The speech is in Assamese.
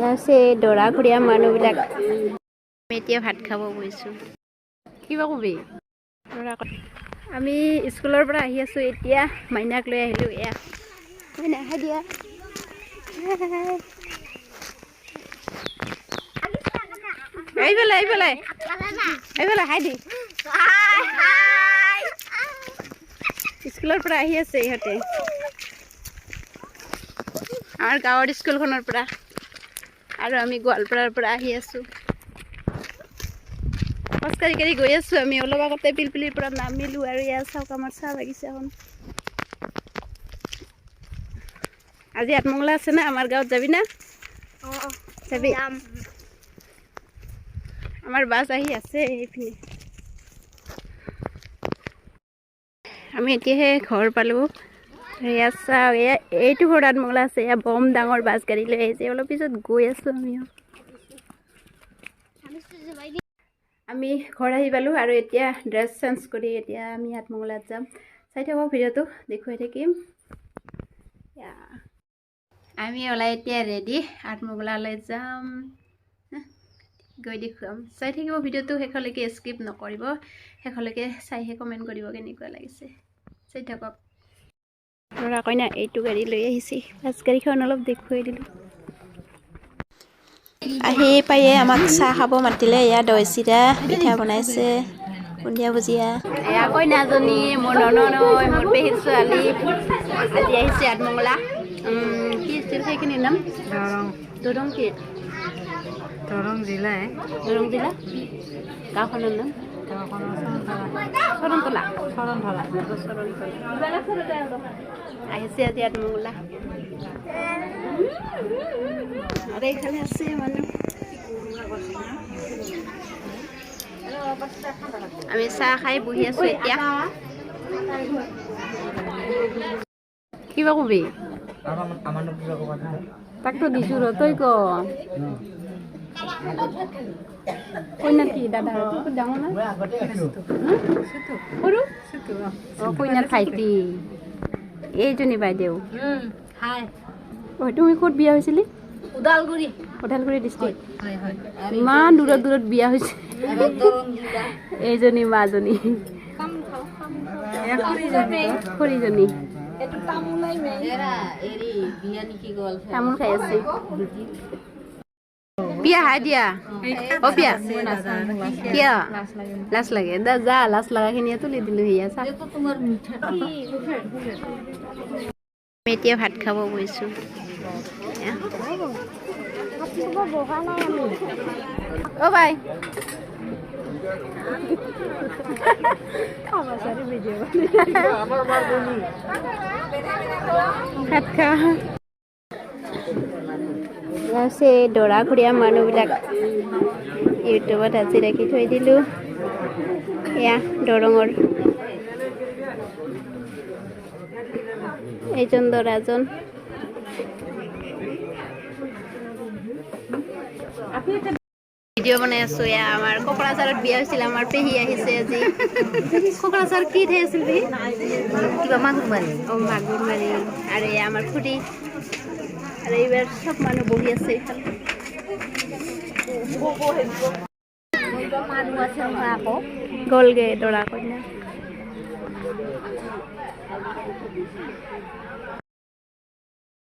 আছে দৰা ঘৰীয়া মানুহবিলাক এতিয়া ভাত খাব গৈছোঁ কিবা কবি আমি স্কুলৰ পৰা আহি আছোঁ এতিয়া মাইনাক লৈ আহিলোঁ এয়া মাইনা আহা দিয়া এইফালে হাই দি স্কুলৰ পৰা আহি আছে ইহঁতে আমাৰ গাঁৱৰ স্কুলখনৰ পৰা আৰু আমি গোৱালপাৰাৰ পৰা আহি আছোঁ খোজকাঢ়ি কাঢ়ি গৈ আছোঁ আমি অলপ আগতে পিলপিলিৰ পৰা নামিলোঁ আৰু ইয়াত চাওক আমাৰ চাহ বাগিচাখন আজি আঠমঙলা আছে না আমাৰ গাঁৱত যাবি না যাবি আমাৰ বাছ আহি আছে এইপিনে আমি এতিয়াহে ঘৰ পালোঁ ইয়াত চাওক এইটো ঘৰত আঠমঙলা আছে এয়া বম ডাঙৰ বাছ গাড়ী লৈ আহিছে অলপ পিছত গৈ আছোঁ আমি ঘৰ আহি পালোঁ আৰু এতিয়া ড্ৰেছ চেঞ্জ কৰি এতিয়া আমি আঠমঙলাত যাম চাই থাকক ভিডিঅ'টো দেখুৱাই থাকিম আমি ওলাই এতিয়া ৰেডি আঠমঙলালৈ যাম গৈ দেখুৱাম চাই থাকিব ভিডিঅ'টো শেষলৈকে স্কিপ নকৰিব শেষলৈকে চাইহে কমেণ্ট কৰিব কেনেকুৱা লাগিছে চাই থাকক ল'ৰা কইনা এইটো গাড়ী লৈ আহিছে বাছ গাড়ীখন অলপ দেখুৱাই দিলোঁ আহি পায়ে আমাক চাহ খাব মাতিলে এয়া দৈ চিৰা পিঠা বনাইছে বুন্দিয়া ভুজিয়া এয়া কইনাজনী মোৰ ননৈ মোৰ পেহীৰ ছোৱালী আজি আহিছে আঠমঙলা কি আছিল সেইখিনিৰ নাম দৰং কি দৰং জিলা গাঁওখনৰ নাম শৰণতলা আহিছে আজি আঠমঙলা আৰু এইফালে আছে মানুহ আমি চাহ খাই বহি আছোঁ এতিয়া কিবা কবি তাকতো দিছোঁ ৰ তই ক কইনাৰ কি দাদা ডাঙৰ না সৰু অঁ কইনাৰ ভাইটি এইজনী বাইদেউ তুমি ক'ত বিয়া হৈছিলি ওদালগুৰি ডিষ্ট্ৰিক্ট ইমান দূৰত বিয়া হৈছে এইজনী মাজনী খৰিজনী তামোল খাই আছে বিয়া হাই দিয়া অ বিয়া কিয় লাজ লাগে দা যা লাজ লগাখিনিয়ে তুলি দিলোঁ সেয়া চা আমি এতিয়া ভাত খাব গৈছোঁ অ বাই ভাত খা আছে দৰা ঘৰীয়া মানুহবিলাক ইউটিউবত আজি ৰাখি থৈ দিলোঁ এয়া দৰঙৰ এইজন দৰাজন ভিডিঅ' বনাই আছোঁ এয়া আমাৰ কোকৰাঝাৰত বিয়া হৈছিল আমাৰ পেহী আহিছে আজি কোকৰাঝাৰ কি ঠাই আছিল পেহী কিবা মাগুৰমাৰী মাগুৰমাৰী আৰু এয়া আমাৰ খুৰী আৰু এইবাৰ চব মানুহ বহি আছে এইফালে গ'লগে দৰা কইনা